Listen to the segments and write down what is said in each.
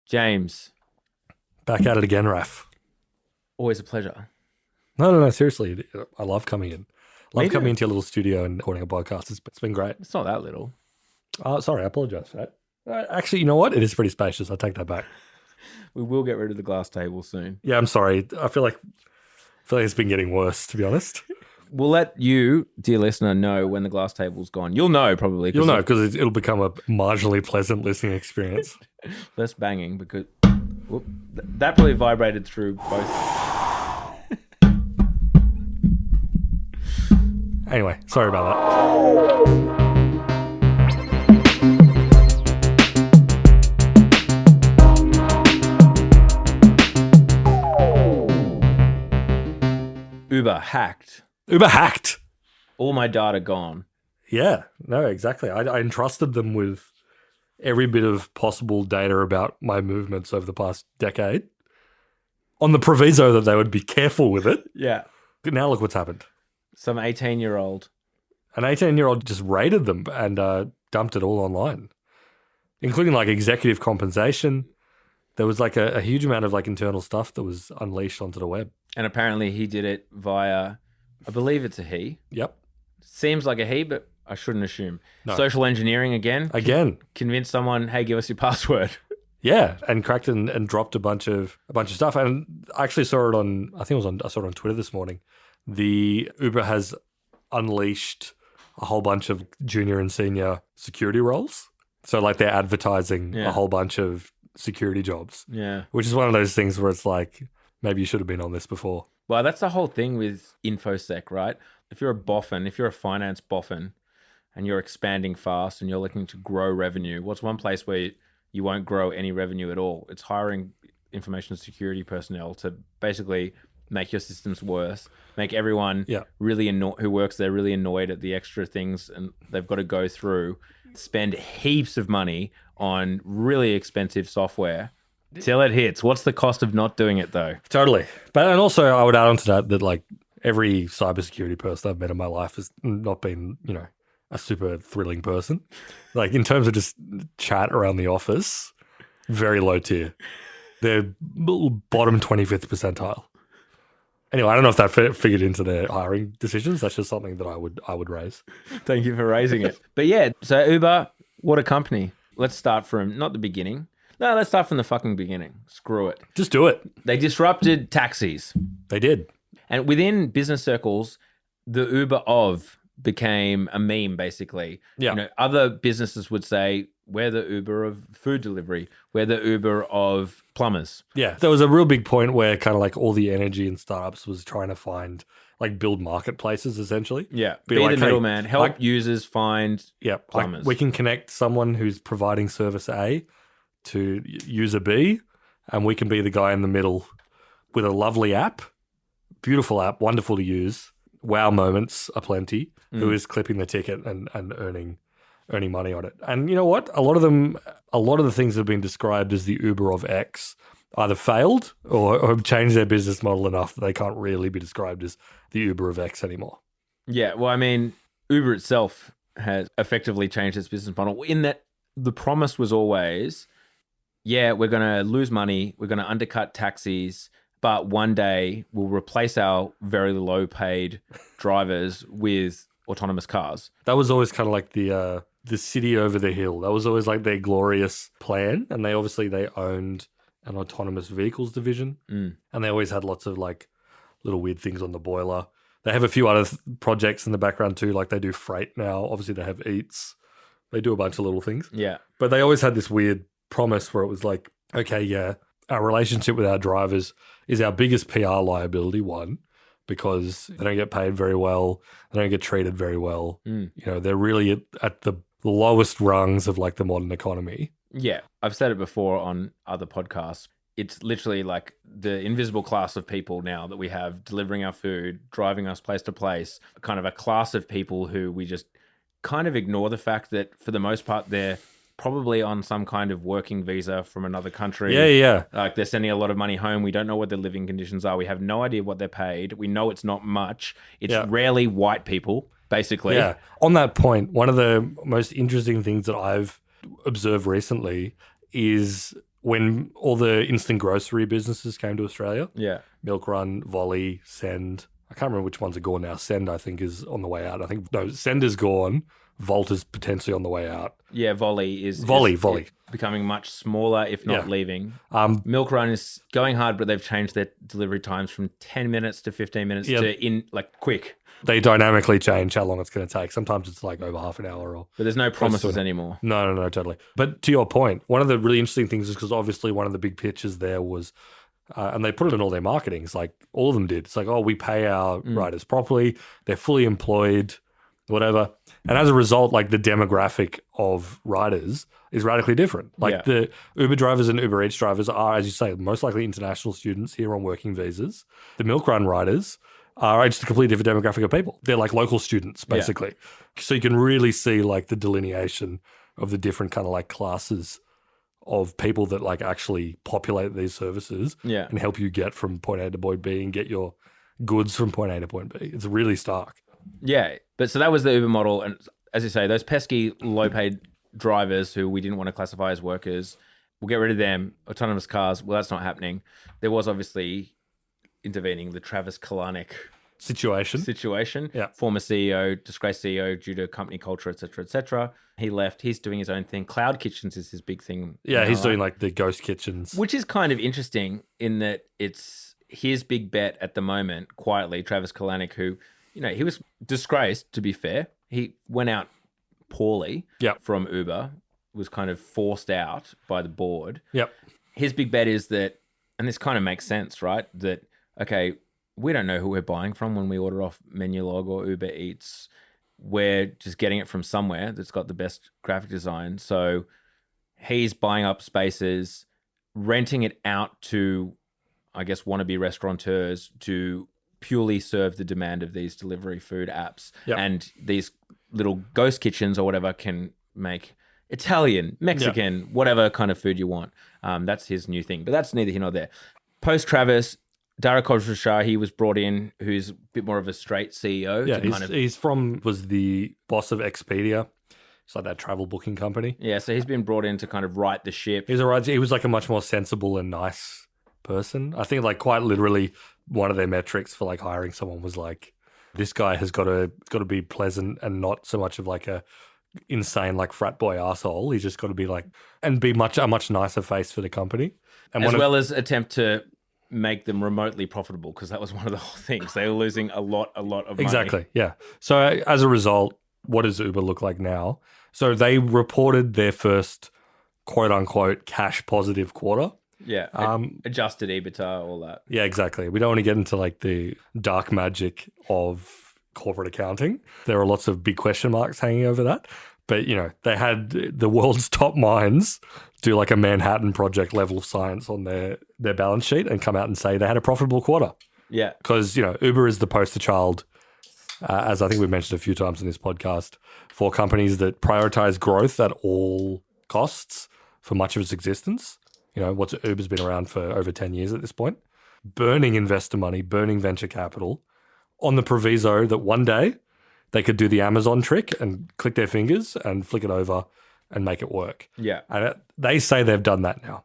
James, Back at it again, Raf. always a pleasure. No, seriously. I love coming in. Me Love coming too. into your little studio and recording a podcast. It's been great. It's not that little. Sorry, I apologize for that. Actually, you know what? It is pretty spacious. I take that back. We will get rid of the glass table soon. Yeah, I'm sorry. I feel like it's been getting worse, to be honest. We'll let you, dear listener, know when the glass table's gone. You'll know probably. You'll know because it'll become a marginally pleasant listening experience. Less banging because that probably vibrated through both. Anyway, sorry about that. Uber hacked. Uber hacked. All my data gone. Yeah, no, exactly. I entrusted them with every bit of possible data about my movements over the past decade on the proviso that they would be careful with it. Yeah. Now look what's happened. Some 18-year-old. An 18-year-old just raided them and dumped it all online, including like executive compensation. There was like a huge amount of like internal stuff that was unleashed onto the web. And apparently he did it via, I believe it's a he. Yep. Seems like a he, but I shouldn't assume. No. Social engineering again. Convince someone, hey, give us your password. Yeah, and cracked and dropped a bunch of stuff. And I actually saw it on, I saw it on Twitter this morning. The Uber has unleashed a whole bunch of junior and senior security roles. So like they're advertising a whole bunch of security jobs. Yeah. Which is one of those things where it's like, maybe you should have been on this before. Well, that's the whole thing with InfoSec, right? If you're a boffin, if you're a finance boffin and you're expanding fast and you're looking to grow revenue, what's one place where you won't grow any revenue at all? It's hiring information security personnel to basically make your systems worse, make everyone really who works there really annoyed at the extra things and they've got to go through, spend heaps of money on really expensive software till it hits. What's the cost of not doing it though? Totally. And also I would add on to that like every cybersecurity person I've met in my life has not been, a super thrilling person. Like in terms of just chat around the office, very low tier. They're bottom 25th percentile. Anyway, I don't know if that figured into their hiring decisions. That's just something that I would raise. Thank you for raising it. But yeah, so Uber, what a company. Let's start from, not the beginning. No, let's start from the fucking beginning. Screw it. Just do it. They disrupted taxis. They did. And within business circles, the Uber of became a meme, basically. Yeah. Other businesses would say, we're the Uber of food delivery. We're the Uber of plumbers. Yeah. There was a real big point where kind of like all the energy in startups was trying to find, like build marketplaces essentially. Yeah. Be like, the middleman. Help users find plumbers. Like we can connect someone who's providing service A to user B, and we can be the guy in the middle with a lovely app, beautiful app, wonderful to use. Wow moments aplenty. Who is clipping the ticket and earning money on it. And you know what? A lot of the things that have been described as the Uber of X either failed or have changed their business model enough that they can't really be described as the Uber of X anymore. Yeah, well, I mean, Uber itself has effectively changed its business model in that the promise was always, we're going to lose money, we're going to undercut taxis, but one day we'll replace our very low paid drivers with autonomous cars. That was always kind of like the city over the hill. That was always like their glorious plan. And they owned an autonomous vehicles division. And they always had lots of like little weird things on the boiler. They have a few other projects in the background too. Like they do freight now. Obviously they have Eats. They do a bunch of little things. Yeah. But they always had this weird promise where it was like, okay, our relationship with our drivers is our biggest PR liability, one, because they don't get paid very well. They don't get treated very well. They're really at the lowest rungs of like the modern economy. Yeah. I've said it before on other podcasts. It's literally like the invisible class of people now that we have delivering our food, driving us place to place, kind of a class of people who we just kind of ignore the fact that for the most part, they're probably on some kind of working visa from another country. Yeah. Like they're sending a lot of money home. We don't know what their living conditions are. We have no idea what they're paid. We know it's not much. It's rarely white people, basically. Yeah. On that point, one of the most interesting things that I've observed recently is when all the instant grocery businesses came to Australia, Yeah. Milk Run, Volley, Send. I can't remember which ones are gone now. Send, I think, is on the way out. No, Send is gone. Volt is potentially on the way out. Yeah, Volley is Volley. becoming much smaller, if not Yeah. leaving. Milk Run is going hard, but they've changed their delivery times from 10 minutes to 15 minutes to quick. They dynamically change how long it's going to take. Sometimes it's like over half an hour. But there's no promises anymore. No, totally. But to your point, one of the really interesting things is because obviously one of the big pitches there was, and they put it in all their marketing. It's like all of them did. It's like, oh, we pay our riders properly. They're fully employed, whatever. And as a result, like the demographic of riders is radically different. Like the Uber drivers and Uber Eats drivers are, as you say, most likely international students here on working visas. The Milk Run riders are just a completely different demographic of people. They're like local students, basically. Yeah. So you can really see like the delineation of the different kind of like classes of people that like actually populate these services and help you get from point A to point B and get your goods from point A to point B. It's really stark. Yeah. But so that was the Uber model. And as you say, those pesky low-paid drivers who we didn't want to classify as workers, we'll get rid of them. Autonomous cars, well, that's not happening. There was obviously intervening the Travis Kalanick situation. Yeah. Former CEO, disgraced CEO due to company culture, et cetera, et cetera. He left. He's doing his own thing. Cloud kitchens is his big thing. Yeah, he's doing like the ghost kitchens. Which is kind of interesting in that it's his big bet at the moment, quietly, Travis Kalanick, who, he was disgraced, to be fair. He went out poorly from Uber, was kind of forced out by the board. Yep. His big bet is that, and this kind of makes sense, right? That, okay, we don't know who we're buying from when we order off Menulog or Uber Eats. We're just getting it from somewhere that's got the best graphic design. So he's buying up spaces, renting it out to, I guess, wannabe restaurateurs to purely serve the demand of these delivery food apps. Yep. And these little ghost kitchens or whatever can make Italian, Mexican, whatever kind of food you want. That's his new thing. But that's neither here nor there. Post Travis, Dara Khosrowshahi was brought in, who's a bit more of a straight CEO. Yeah, was the boss of Expedia. It's like that travel booking company. Yeah, so he's been brought in to kind of right the ship. He was like a much more sensible and nice person. I think like quite literally one of their metrics for like hiring someone was like, this guy has got to be pleasant and not so much of like a insane like frat boy asshole. He's just got to be like, and be a much nicer face for the company. And as attempt to make them remotely profitable, because that was one of the whole things. They were losing a lot of money. Exactly, yeah. So as a result, what does Uber look like now? So they reported their first quote-unquote cash positive quarter. Yeah, adjusted EBITDA, all that. Yeah, exactly. We don't want to get into like the dark magic of corporate accounting. There are lots of big question marks hanging over that. But, they had the world's top minds do like a Manhattan Project level of science on their balance sheet and come out and say they had a profitable quarter. Yeah. Because, Uber is the poster child, as I think we've mentioned a few times in this podcast, for companies that prioritize growth at all costs for much of its existence. Uber's been around for over 10 years at this point. Burning investor money, burning venture capital on the proviso that one day they could do the Amazon trick and click their fingers and flick it over and make it work. Yeah. And they say they've done that now.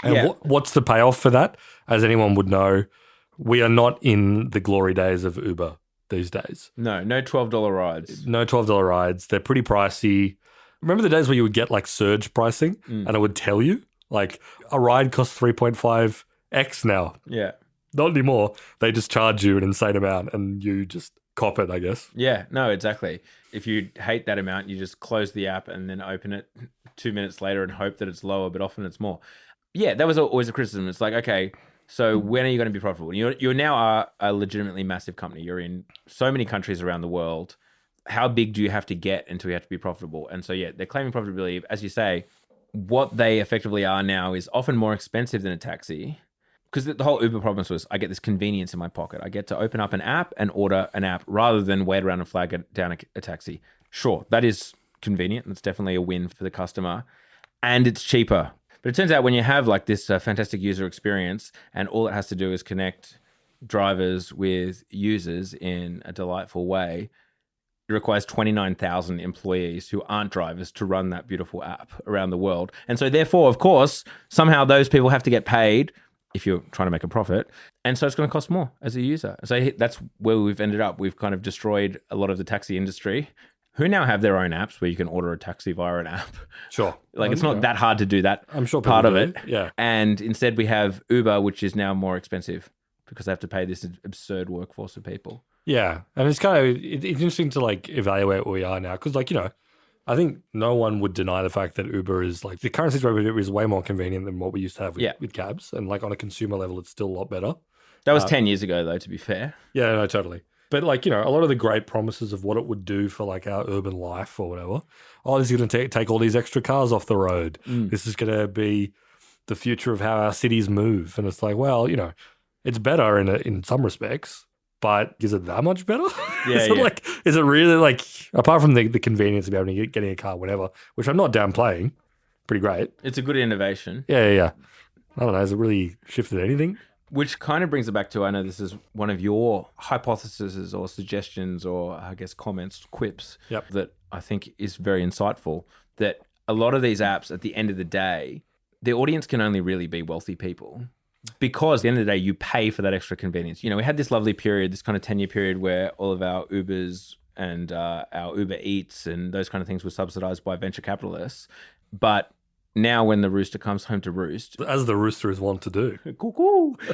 And what's the payoff for that? As anyone would know, we are not in the glory days of Uber these days. No $12 rides. No $12 rides. They're pretty pricey. Remember the days where you would get like surge pricing and it would tell you? Like a ride costs 3.5x now. Yeah. Not anymore. They just charge you an insane amount and you just cop it, I guess. Yeah, no, exactly. If you hate that amount, you just close the app and then open it 2 minutes later and hope that it's lower, but often it's more. Yeah, that was always a criticism. It's like, okay, so when are you going to be profitable? You now are a legitimately massive company. You're in so many countries around the world. How big do you have to get until you have to be profitable? And so, yeah, they're claiming profitability. As you say, what they effectively are now is often more expensive than a taxi. Because the whole Uber promise was, I get this convenience in my pocket. I get to open up an app and order an app rather than wait around and flag down a taxi. Sure, that is convenient. That's definitely a win for the customer. And it's cheaper. But it turns out when you have like this fantastic user experience and all it has to do is connect drivers with users in a delightful way, it requires 29,000 employees who aren't drivers to run that beautiful app around the world. And so therefore, of course, somehow those people have to get paid if you're trying to make a profit. And so it's going to cost more as a user. So that's where we've ended up. We've kind of destroyed a lot of the taxi industry, who now have their own apps where you can order a taxi via an app. Sure. Like it's not that hard to do that. I'm sure part of do. it. Yeah. And instead we have Uber, which is now more expensive because they have to pay this absurd workforce of people. Yeah. And it's kind of, it's interesting to like evaluate where we are now. Because like, you know, I think no one would deny the fact that Uber is like, the current situation with Uber is way more convenient than what we used to have with cabs. And like on a consumer level, it's still a lot better. That was 10 years ago though, to be fair. Yeah, no, totally. But like, you know, a lot of the great promises of what it would do for like our urban life or whatever. Oh, this is going to take all these extra cars off the road. This is going to be the future of how our cities move. And it's like, well, you know, it's better in some respects. But is it that much better? Yeah, Is it really like, apart from the convenience of able to getting a car, whatever, which I'm not downplaying, pretty great. It's a good innovation. Yeah. I don't know, has it really shifted anything? Which kind of brings it back to, I know this is one of your hypotheses or suggestions or I guess comments, quips, that I think is very insightful, that a lot of these apps at the end of the day, the audience can only really be wealthy people. Because at the end of the day, you pay for that extra convenience. You know, we had this lovely period, this kind of 10-year period where all of our Ubers and our Uber Eats and those kind of things were subsidized by venture capitalists. But now when the rooster comes home to roost, as the roosters want to do,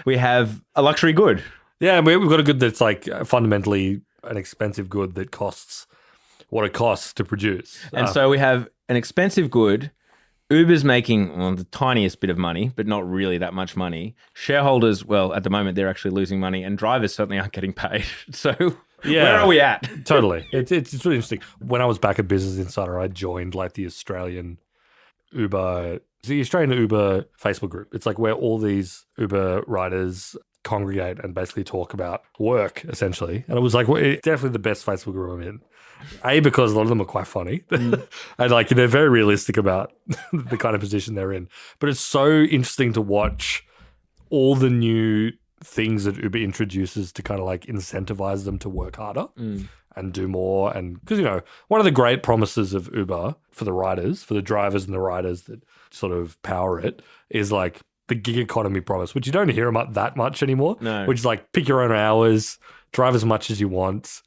we have a luxury good. Yeah, we've got a good that's like fundamentally an expensive good that costs what it costs to produce. And so we have an expensive good. Uber's making the tiniest bit of money, but not really that much money. Shareholders, well, at the moment, they're actually losing money, and drivers certainly aren't getting paid. So where are we at? Totally. It's really interesting. When I was back at Business Insider, I joined like the Australian Uber Facebook group. It's like where all these Uber riders congregate and basically talk about work, essentially. And it was like it's definitely the best Facebook group I'm in. Because a lot of them are quite funny and like they're very realistic about the kind of position they're in. But it's so interesting to watch all the new things that Uber introduces to kind of like incentivize them to work harder and do more. And because, you know, one of the great promises of Uber for the riders, for the drivers and the riders that sort of power it, is like the gig economy promise, which you don't hear about that much anymore. No. Which is like pick your own hours, drive as much as you want.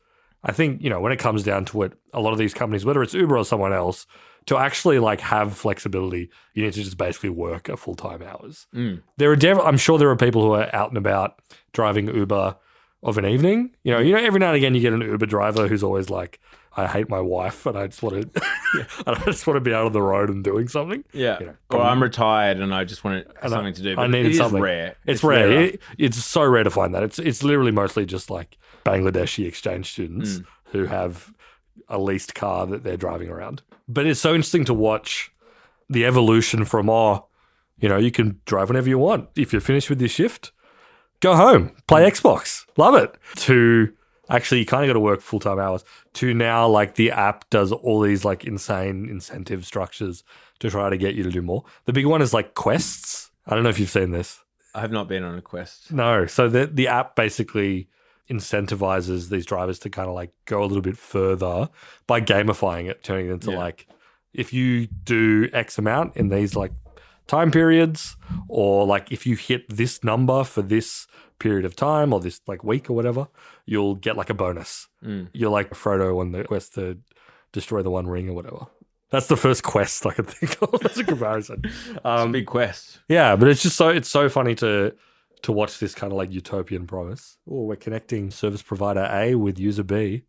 I think, you know, when it comes down to it, a lot of these companies, whether it's Uber or someone else, to actually like have flexibility, you need to just basically work a full-time hours. I'm sure there are people who are out and about driving Uber of an evening. You know, every now and again you get an Uber driver who's always like, I hate my wife and I just want to be out on the road and doing something. Yeah. You know, or I'm retired and I just wanted something to do. But I needed something. Rare. It's rare. It's so rare to find that. It's literally mostly just like Bangladeshi exchange students who have a leased car that they're driving around. But it's so interesting to watch the evolution from, you can drive whenever you want. If you're finished with your shift, go home, play Xbox, love it, to actually you kind of got to work full-time hours, to now like the app does all these like insane incentive structures to try to get you to do more. The big one is like quests. I don't know if you've seen this. I have not been on a quest. No. So the app basically incentivizes these drivers to kind of like go a little bit further by gamifying it, turning it into like, if you do X amount in these like time periods, or like if you hit this number for this period of time or this like week or whatever, you'll get like a bonus. You're like Frodo on the quest to destroy the One Ring or whatever. That's the first quest I could think of. That's a comparison. It's a big quest. Yeah, but it's so funny to watch this kind of like utopian promise. Oh, we're connecting service provider A with user B.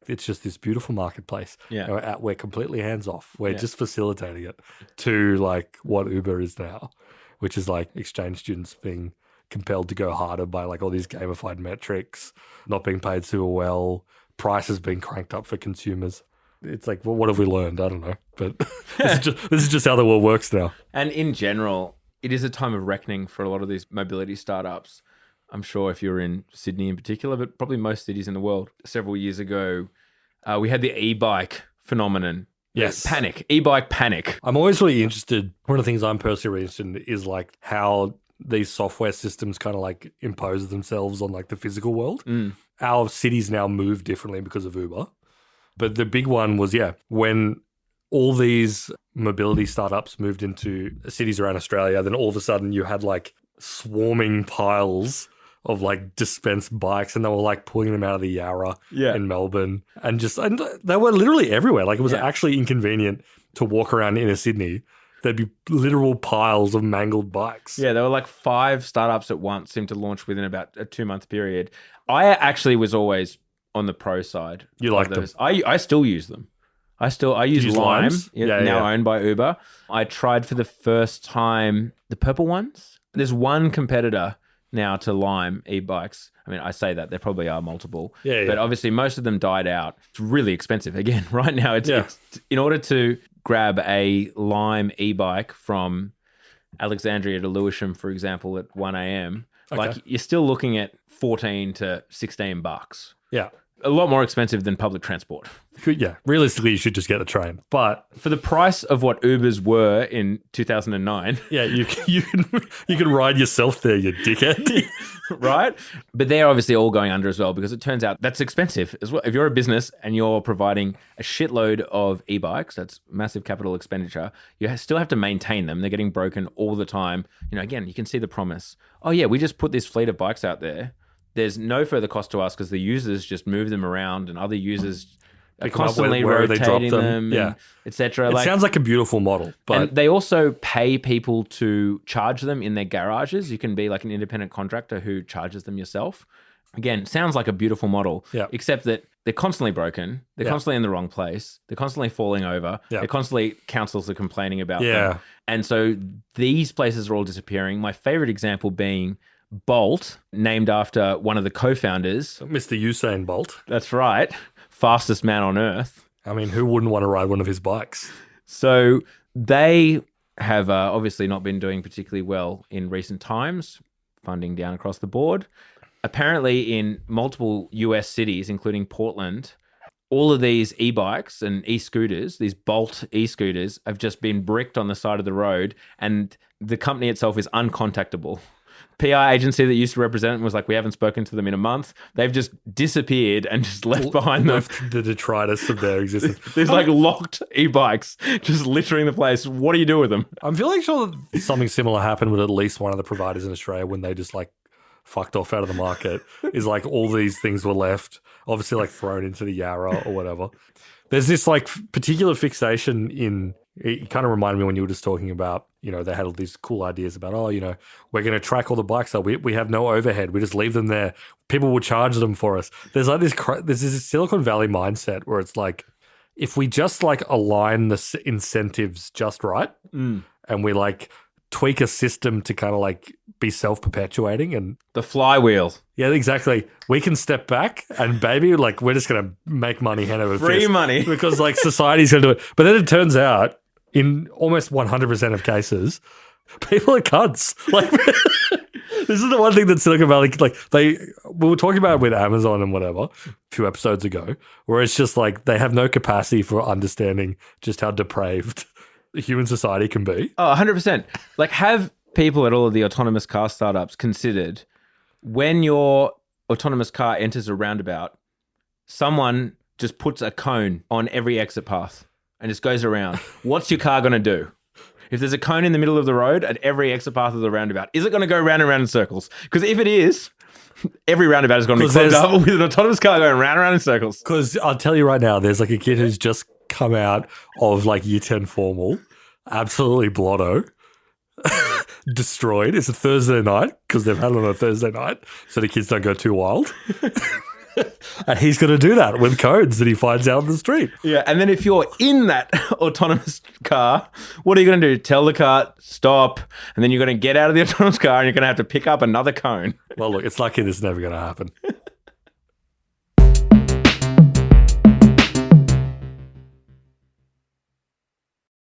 It's just this beautiful marketplace. Yeah. We're completely hands off. We're just facilitating it to like what Uber is now, which is like exchange students being compelled to go harder by like all these gamified metrics, not being paid super well, prices being cranked up for consumers. It's like, well, what have we learned? I don't know. But this is just how the world works now. And in general, it is a time of reckoning for a lot of these mobility startups. I'm sure if you're in Sydney in particular, but probably most cities in the world. Several years ago, we had the e-bike phenomenon. Yes. Panic. E-bike panic. I'm always really interested. One of the things I'm personally really interested in is like how these software systems kind of like impose themselves on like the physical world. Our cities now move differently because of Uber. But the big one was, when all these mobility startups moved into cities around Australia, then all of a sudden you had like swarming piles of like dispensed bikes, and they were like pulling them out of the Yarra in Melbourne, and they were literally everywhere. Like it was actually inconvenient to walk around inner Sydney. There'd be literal piles of mangled bikes. Yeah, there were like 5 startups at once, seemed to launch within about a 2-month period. I actually was always on the pro side. You like them? I still use them. I use Lime, now owned by Uber. I tried for the first time the purple ones. There's one competitor now to Lime e-bikes. I mean, I say that there probably are multiple, but obviously most of them died out. It's really expensive. Again, right now, it's in order to grab a Lime e-bike from Alexandria to Lewisham, for example, at 1 a.m. Like you're still looking at $14 to $16. Yeah. A lot more expensive than public transport. Yeah, realistically, you should just get the train. But for the price of what Ubers were in 2009, you can ride yourself there, you dickhead. Right? But they're obviously all going under as well, because it turns out that's expensive as well. If you're a business and you're providing a shitload of e-bikes, that's massive capital expenditure. You still have to maintain them. They're getting broken all the time. Again, you can see the promise. Oh yeah, we just put this fleet of bikes out there. There's no further cost to us because the users just move them around, and other users are constantly rotating them, etc. It sounds like a beautiful model, but and they also pay people to charge them in their garages. You can be like an independent contractor who charges them yourself. Again, sounds like a beautiful model, except that they're constantly broken. They're constantly in the wrong place. They're constantly falling over. They're constantly, councils are complaining about them. And so these places are all disappearing. My favorite example being Bolt, named after one of the co-founders. Mr. Usain Bolt. That's right. Fastest man on earth. I mean, who wouldn't want to ride one of his bikes? So they have obviously not been doing particularly well in recent times, funding down across the board. Apparently in multiple US cities, including Portland, all of these e-bikes and e-scooters, these Bolt e-scooters, have just been bricked on the side of the road, and the company itself is uncontactable. PR agency that used to represent them was like, we haven't spoken to them in a month. They've just disappeared and just left behind them the detritus of their existence. There's like locked e-bikes just littering the place. What do you do with them? I'm feeling sure that something similar happened with at least one of the providers in Australia when they just like fucked off out of the market. Is like all these things were left, obviously like thrown into the Yarra or whatever. There's this like particular fixation in, it kind of reminded me when you were just talking about, they had all these cool ideas about, we're going to track all the bikes. So we have no overhead. We just leave them there. People will charge them for us. There's like there's this Silicon Valley mindset where it's like, if we just like align the incentives just right and we like tweak a system to kind of like be self-perpetuating and the flywheel. Yeah, exactly. We can step back and baby, like we're just going to make money hand over fist. Free money. Because like society's going to do it. But then it turns out in almost 100% of cases, people are cunts. Like this is the one thing that Silicon Valley, we were talking about it with Amazon and whatever a few episodes ago, where it's just like they have no capacity for understanding just how depraved human society can be. Oh, 100%. Like, have people at all of the autonomous car startups considered when your autonomous car enters a roundabout, someone just puts a cone on every exit path and just goes around. What's your car going to do? If there's a cone in the middle of the road at every exit path of the roundabout, is it going to go round and round in circles? Because if it is, every roundabout is going to be clogged up with an autonomous car going round and round in circles. Because I'll tell you right now, there's like a kid who's just come out of like year 10 formal, absolutely blotto, destroyed. It's a Thursday night because they've had it on a Thursday night so the kids don't go too wild. And he's going to do that with codes that he finds out on the street. Yeah, and then if you're in that autonomous car, what are you going to do? Tell the car, stop, and then you're going to get out of the autonomous car and you're going to have to pick up another cone. Well, look, it's lucky this is never going to happen.